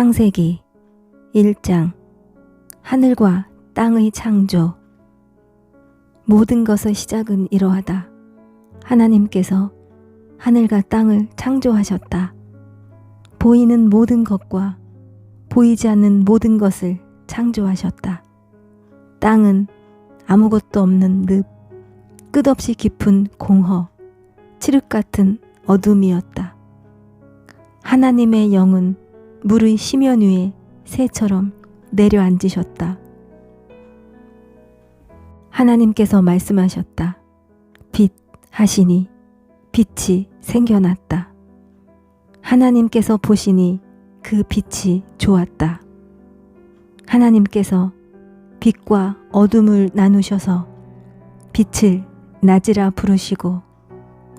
창세기 1장. 하늘과 땅의 창조. 모든 것의 시작은 이러하다. 하나님께서 하늘과 땅을 창조하셨다. 보이는 모든 것과 보이지 않는 모든 것을 창조하셨다. 땅은 아무것도 없는 늪, 끝없이 깊은 공허, 칠흑 같은 어둠이었다. 하나님의 영은 물의 시면 위에 새처럼 내려앉으셨다. 하나님께서 말씀하셨다. 빛 하시니 빛이 생겨났다. 하나님께서 보시니 그 빛이 좋았다. 하나님께서 빛과 어둠을 나누셔서 빛을 낮이라 부르시고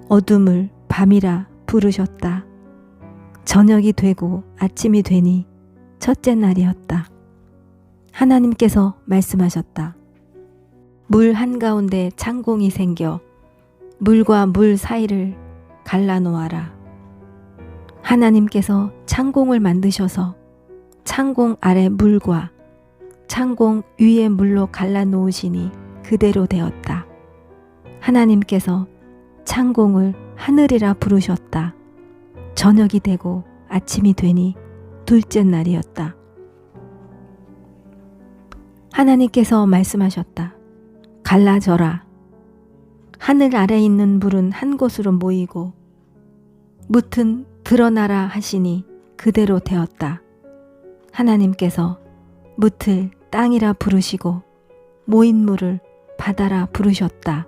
어둠을 밤이라 부르셨다. 저녁이 되고 아침이 되니 첫째 날이었다. 하나님께서 말씀하셨다. 물 한가운데 창공이 생겨 물과 물 사이를 갈라놓아라. 하나님께서 창공을 만드셔서 창공 아래 물과 창공 위에 물로 갈라놓으시니 그대로 되었다. 하나님께서 창공을 하늘이라 부르셨다. 저녁이 되고 아침이 되니 둘째 날이었다. 하나님께서 말씀하셨다. 갈라져라. 하늘 아래 있는 물은 한 곳으로 모이고 뭇은 드러나라 하시니 그대로 되었다. 하나님께서 뭇을 땅이라 부르시고 모인 물을 바다라 부르셨다.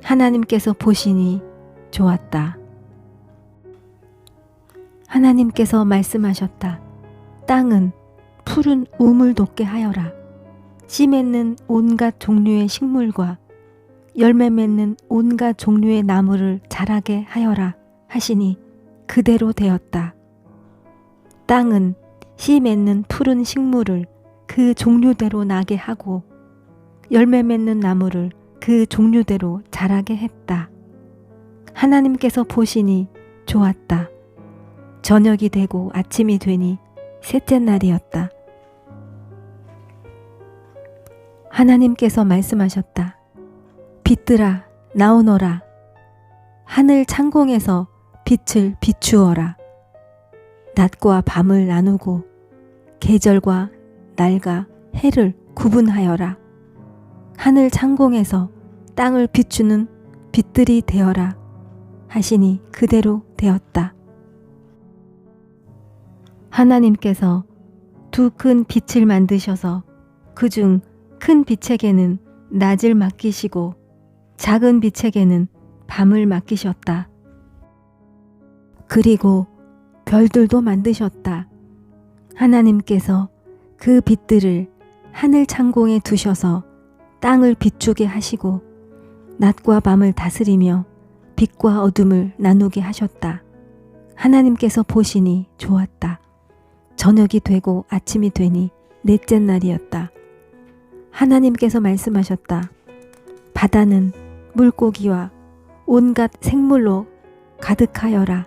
하나님께서 보시니 좋았다. 하나님께서 말씀하셨다. 땅은 푸른 우물 돋게 하여라. 씨 맺는 온갖 종류의 식물과 열매 맺는 온갖 종류의 나무를 자라게 하여라 하시니 그대로 되었다. 땅은 씨 맺는 푸른 식물을 그 종류대로 나게 하고 열매 맺는 나무를 그 종류대로 자라게 했다. 하나님께서 보시니 좋았다. 저녁이 되고 아침이 되니 셋째 날이었다. 하나님께서 말씀하셨다. 빛들아 나오너라. 하늘 창공에서 빛을 비추어라. 낮과 밤을 나누고 계절과 날과 해를 구분하여라. 하늘 창공에서 땅을 비추는 빛들이 되어라 하시니 그대로 되었다. 하나님께서 두 큰 빛을 만드셔서 그중 큰 빛에게는 낮을 맡기시고 작은 빛에게는 밤을 맡기셨다. 그리고 별들도 만드셨다. 하나님께서 그 빛들을 하늘 창공에 두셔서 땅을 비추게 하시고 낮과 밤을 다스리며 빛과 어둠을 나누게 하셨다. 하나님께서 보시니 좋았다. 저녁이 되고 아침이 되니 넷째 날이었다. 하나님께서 말씀하셨다. 바다는 물고기와 온갖 생물로 가득하여라.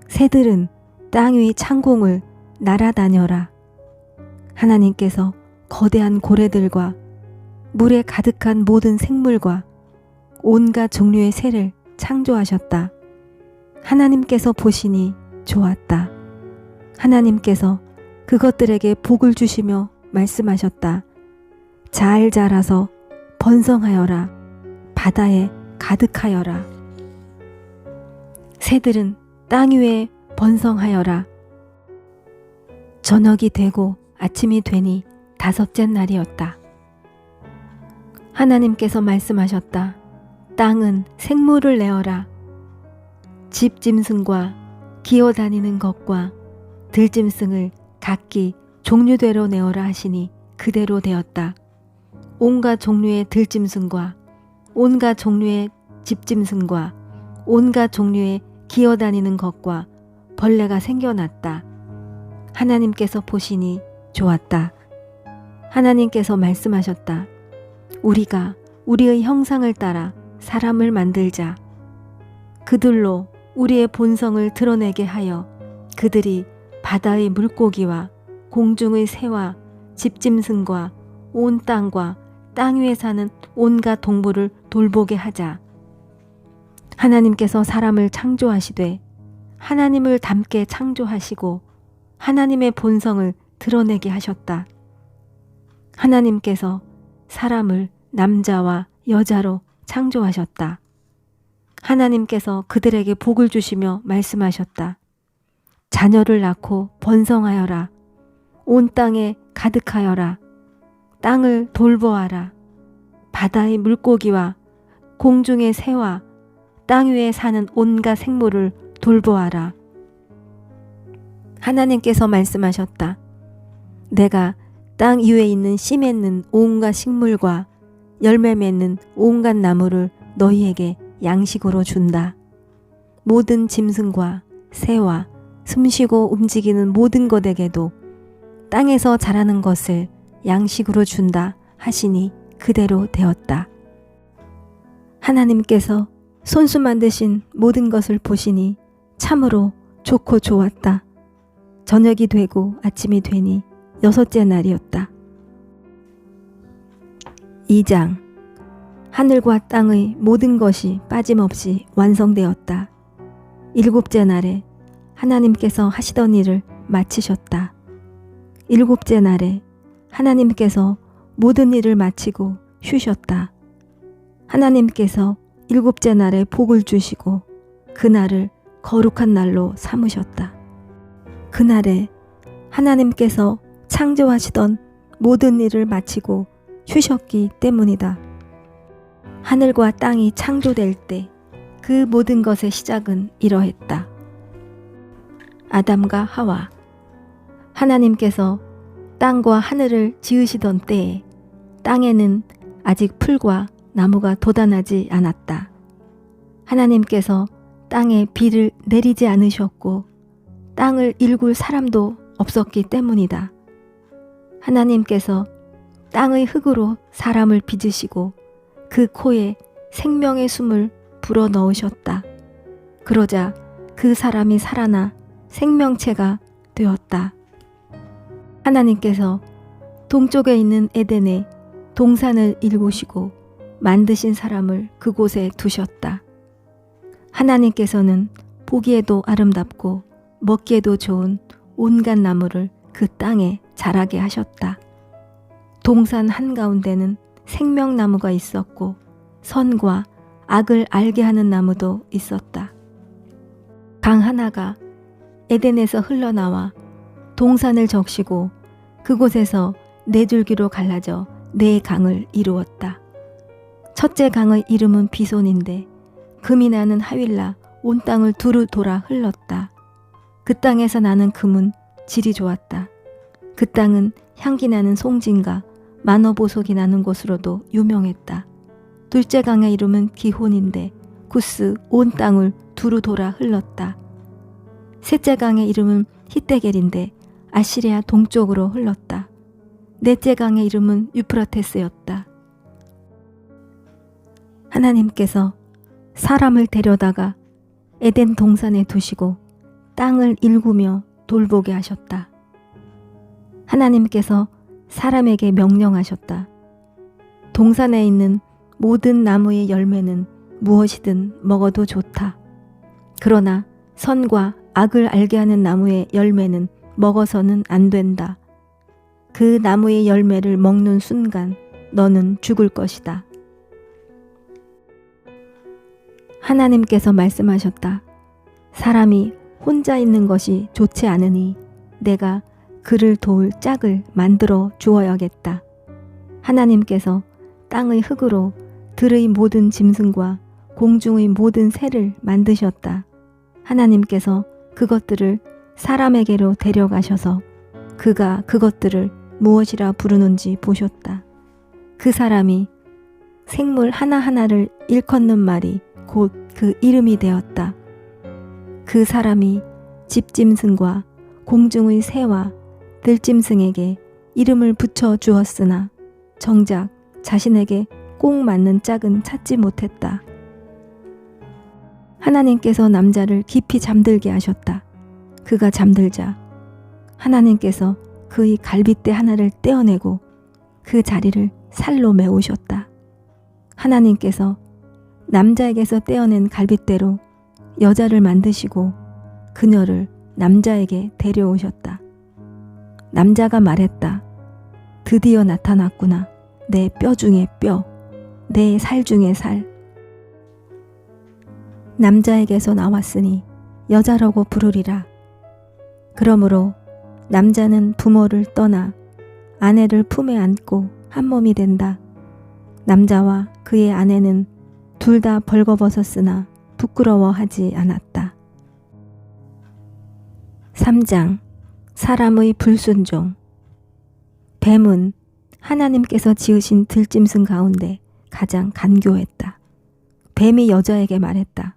새들은 땅 위 창공을 날아다녀라. 하나님께서 거대한 고래들과 물에 가득한 모든 생물과 온갖 종류의 새를 창조하셨다. 하나님께서 보시니 좋았다. 하나님께서 그것들에게 복을 주시며 말씀하셨다. 잘 자라서 번성하여라. 바다에 가득하여라. 새들은 땅 위에 번성하여라. 저녁이 되고 아침이 되니 다섯째 날이었다. 하나님께서 말씀하셨다. 땅은 생물을 내어라. 집 짐승과 기어다니는 것과 들짐승을 각기 종류대로 내어라 하시니 그대로 되었다. 온갖 종류의 들짐승과 온갖 종류의 집짐승과 온갖 종류의 기어다니는 것과 벌레가 생겨났다. 하나님께서 보시니 좋았다. 하나님께서 말씀하셨다. 우리가 우리의 형상을 따라 사람을 만들자. 그들로 우리의 본성을 드러내게 하여 그들이 바다의 물고기와 공중의 새와 집짐승과 온 땅과 땅 위에 사는 온갖 동물을 돌보게 하자. 하나님께서 사람을 창조하시되 하나님을 닮게 창조하시고 하나님의 본성을 드러내게 하셨다. 하나님께서 사람을 남자와 여자로 창조하셨다. 하나님께서 그들에게 복을 주시며 말씀하셨다. 자녀를 낳고 번성하여라. 온 땅에 가득하여라. 땅을 돌보아라. 바다의 물고기와 공중의 새와 땅 위에 사는 온갖 생물을 돌보아라. 하나님께서 말씀하셨다. 내가 땅 위에 있는 씨 맺는 온갖 식물과 열매 맺는 온갖 나무를 너희에게 양식으로 준다. 모든 짐승과 새와 숨쉬고 움직이는 모든 것에게도 땅에서 자라는 것을 양식으로 준다 하시니 그대로 되었다. 하나님께서 손수 만드신 모든 것을 보시니 참으로 좋고 좋았다. 저녁이 되고 아침이 되니 6째 날이었다. 2장. 하늘과 땅의 모든 것이 빠짐없이 완성되었다. 7째 날에 하나님께서 하시던 일을 마치셨다. 7째 날에 하나님께서 모든 일을 마치고 쉬셨다. 하나님께서 7째 날에 복을 주시고 그날을 거룩한 날로 삼으셨다. 그날에 하나님께서 창조하시던 모든 일을 마치고 쉬셨기 때문이다. 하늘과 땅이 창조될 때 그 모든 것의 시작은 이러했다. 아담과 하와. 하나님께서 땅과 하늘을 지으시던 때에 땅에는 아직 풀과 나무가 돋아나지 않았다. 하나님께서 땅에 비를 내리지 않으셨고 땅을 일굴 사람도 없었기 때문이다. 하나님께서 땅의 흙으로 사람을 빚으시고 그 코에 생명의 숨을 불어 넣으셨다. 그러자 그 사람이 살아나 생명체가 되었다. 하나님께서 동쪽에 있는 에덴에 동산을 일구시고 만드신 사람을 그곳에 두셨다. 하나님께서는 보기에도 아름답고 먹기에도 좋은 온갖 나무를 그 땅에 자라게 하셨다. 동산 한가운데는 생명나무가 있었고 선과 악을 알게 하는 나무도 있었다. 강 하나가 에덴에서 흘러나와 동산을 적시고 그곳에서 4줄기로 갈라져 4강을 이루었다. 첫째 강의 이름은 비손인데 금이 나는 하윌라 온 땅을 두루 돌아 흘렀다. 그 땅에서 나는 금은 질이 좋았다. 그 땅은 향기 나는 송진과 만어보석이 나는 곳으로도 유명했다. 둘째 강의 이름은 기혼인데 구스 온 땅을 두루 돌아 흘렀다. 셋째 강의 이름은 히데겔인데 아시리아 동쪽으로 흘렀다. 넷째 강의 이름은 유프라테스였다. 하나님께서 사람을 데려다가 에덴 동산에 두시고 땅을 일구며 돌보게 하셨다. 하나님께서 사람에게 명령하셨다. 동산에 있는 모든 나무의 열매는 무엇이든 먹어도 좋다. 그러나 선과 악을 알게 하는 나무의 열매는 먹어서는 안 된다. 그 나무의 열매를 먹는 순간 너는 죽을 것이다. 하나님께서 말씀하셨다. 사람이 혼자 있는 것이 좋지 않으니 내가 그를 도울 짝을 만들어 주어야겠다. 하나님께서 땅의 흙으로 들의 모든 짐승과 공중의 모든 새를 만드셨다. 하나님께서 그것들을 사람에게로 데려가셔서 그가 그것들을 무엇이라 부르는지 보셨다. 그 사람이 생물 하나하나를 일컫는 말이 곧 그 이름이 되었다. 그 사람이 집짐승과 공중의 새와 들짐승에게 이름을 붙여 주었으나 정작 자신에게 꼭 맞는 짝은 찾지 못했다. 하나님께서 남자를 깊이 잠들게 하셨다. 그가 잠들자 하나님께서 그의 갈빗대 하나를 떼어내고 그 자리를 살로 메우셨다. 하나님께서 남자에게서 떼어낸 갈빗대로 여자를 만드시고 그녀를 남자에게 데려오셨다. 남자가 말했다. 드디어 나타났구나. 내 뼈 중에 뼈, 내 살 중에 살. 남자에게서 나왔으니 여자라고 부르리라. 그러므로 남자는 부모를 떠나 아내를 품에 안고 한 몸이 된다. 남자와 그의 아내는 둘 다 벌거벗었으나 부끄러워하지 않았다. 3장 사람의 불순종. 뱀은 하나님께서 지으신 들짐승 가운데 가장 간교했다. 뱀이 여자에게 말했다.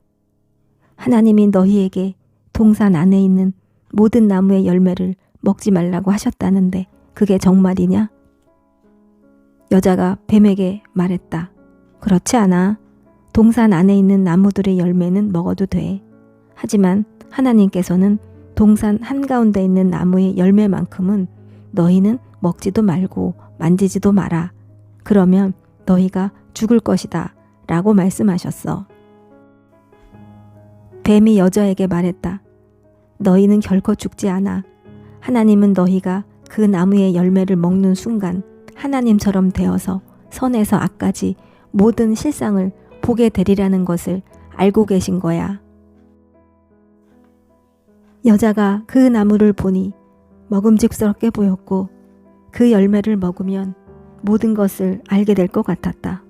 하나님이 너희에게 동산 안에 있는 모든 나무의 열매를 먹지 말라고 하셨다는데 그게 정말이냐? 여자가 뱀에게 말했다. 그렇지 않아. 동산 안에 있는 나무들의 열매는 먹어도 돼. 하지만 하나님께서는 동산 한가운데 있는 나무의 열매만큼은 너희는 먹지도 말고 만지지도 마라. 그러면 너희가 죽을 것이다. 라고 말씀하셨어. 뱀이 여자에게 말했다. 너희는 결코 죽지 않아. 하나님은 너희가 그 나무의 열매를 먹는 순간 하나님처럼 되어서 선에서 악까지 모든 실상을 보게 되리라는 것을 알고 계신 거야. 여자가 그 나무를 보니 먹음직스럽게 보였고 그 열매를 먹으면 모든 것을 알게 될 것 같았다.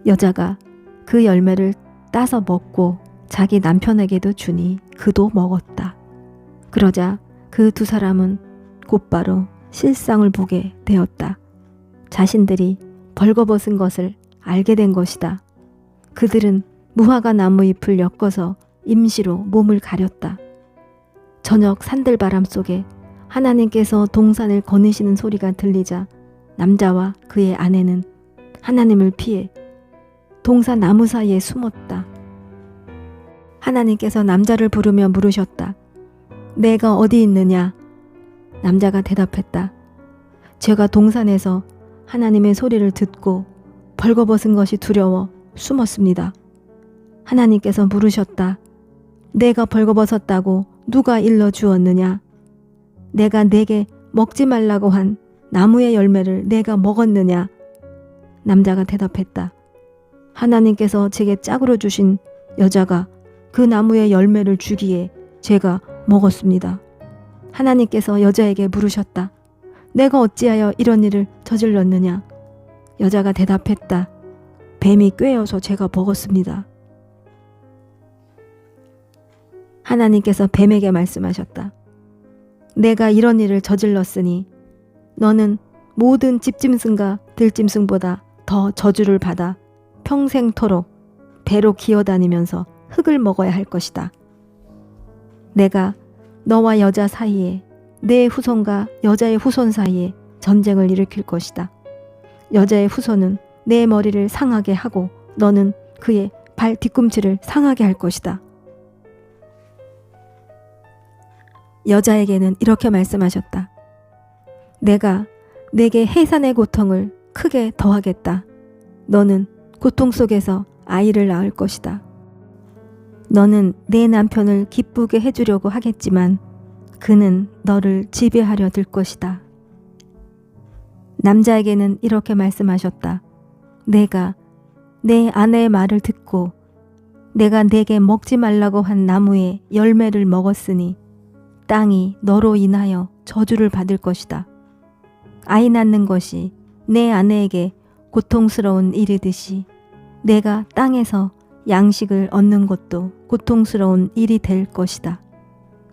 여자가 그 열매를 따서 먹고 자기 남편에게도 주니 그도 먹었다. 그러자 그 두 사람은 곧바로 실상을 보게 되었다. 자신들이 벌거벗은 것을 알게 된 것이다. 그들은 무화과 나무 잎을 엮어서 임시로 몸을 가렸다. 저녁 산들바람 속에 하나님께서 동산을 거니시는 소리가 들리자 남자와 그의 아내는 하나님을 피해 동산 나무 사이에 숨었다. 하나님께서 남자를 부르며 물으셨다. 내가 어디 있느냐? 남자가 대답했다. 제가 동산에서 하나님의 소리를 듣고 벌거벗은 것이 두려워 숨었습니다. 하나님께서 물으셨다. 내가 벌거벗었다고 누가 일러주었느냐? 내가 내게 먹지 말라고 한 나무의 열매를 내가 먹었느냐? 남자가 대답했다. 하나님께서 제게 짝으로 주신 여자가 그 나무의 열매를 주기에 제가 먹었습니다. 하나님께서 여자에게 물으셨다. 내가 어찌하여 이런 일을 저질렀느냐? 여자가 대답했다. 뱀이 꿰어서 제가 먹었습니다. 하나님께서 뱀에게 말씀하셨다. 내가 이런 일을 저질렀으니 너는 모든 집짐승과 들짐승보다 더 저주를 받아 평생토록 배로 기어다니면서 흙을 먹어야 할 것이다. 내가 너와 여자 사이에 내 후손과 여자의 후손 사이에 전쟁을 일으킬 것이다. 여자의 후손은 내 머리를 상하게 하고 너는 그의 발 뒤꿈치를 상하게 할 것이다. 여자에게는 이렇게 말씀하셨다. 내가 내게 해산의 고통을 크게 더하겠다. 너는 고통 속에서 아이를 낳을 것이다. 너는 내 남편을 기쁘게 해주려고 하겠지만 그는 너를 지배하려 들 것이다. 남자에게는 이렇게 말씀하셨다. 내가 내 아내의 말을 듣고 내가 내게 먹지 말라고 한 나무의 열매를 먹었으니 땅이 너로 인하여 저주를 받을 것이다. 아이 낳는 것이 내 아내에게 고통스러운 일이듯이 내가 땅에서 양식을 얻는 것도 고통스러운 일이 될 것이다.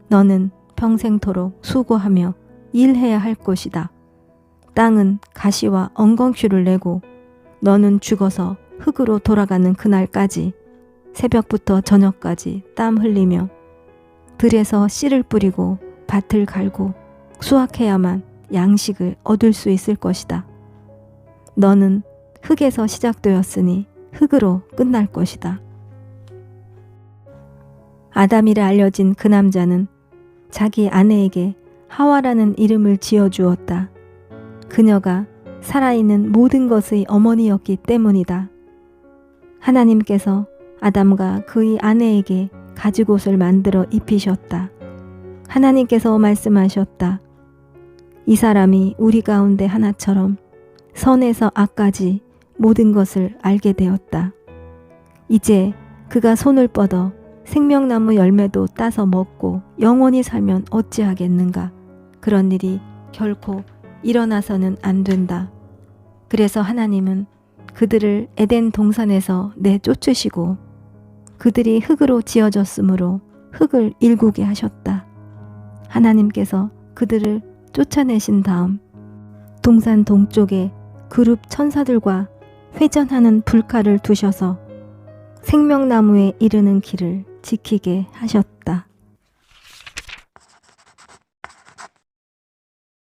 너는 평생토록 수고하며 일해야 할 것이다. 땅은 가시와 엉겅퀴를 내고 너는 죽어서 흙으로 돌아가는 그날까지 새벽부터 저녁까지 땀 흘리며 들에서 씨를 뿌리고 밭을 갈고 수확해야만 양식을 얻을 수 있을 것이다. 너는 흙에서 시작되었으니 흙으로 끝날 것이다. 아담이라 알려진 그 남자는 자기 아내에게 하와라는 이름을 지어주었다. 그녀가 살아있는 모든 것의 어머니였기 때문이다. 하나님께서 아담과 그의 아내에게 가죽옷을 만들어 입히셨다. 하나님께서 말씀하셨다. 이 사람이 우리 가운데 하나처럼 선에서 악까지 모든 것을 알게 되었다. 이제 그가 손을 뻗어 생명나무 열매도 따서 먹고 영원히 살면 어찌하겠는가. 그런 일이 결코 일어나서는 안 된다. 그래서 하나님은 그들을 에덴 동산에서 내쫓으시고 그들이 흙으로 지어졌으므로 흙을 일구게 하셨다. 하나님께서 그들을 쫓아내신 다음 동산 동쪽에 그룹 천사들과 회전하는 불칼을 두셔서 생명나무에 이르는 길을 지키게 하셨다.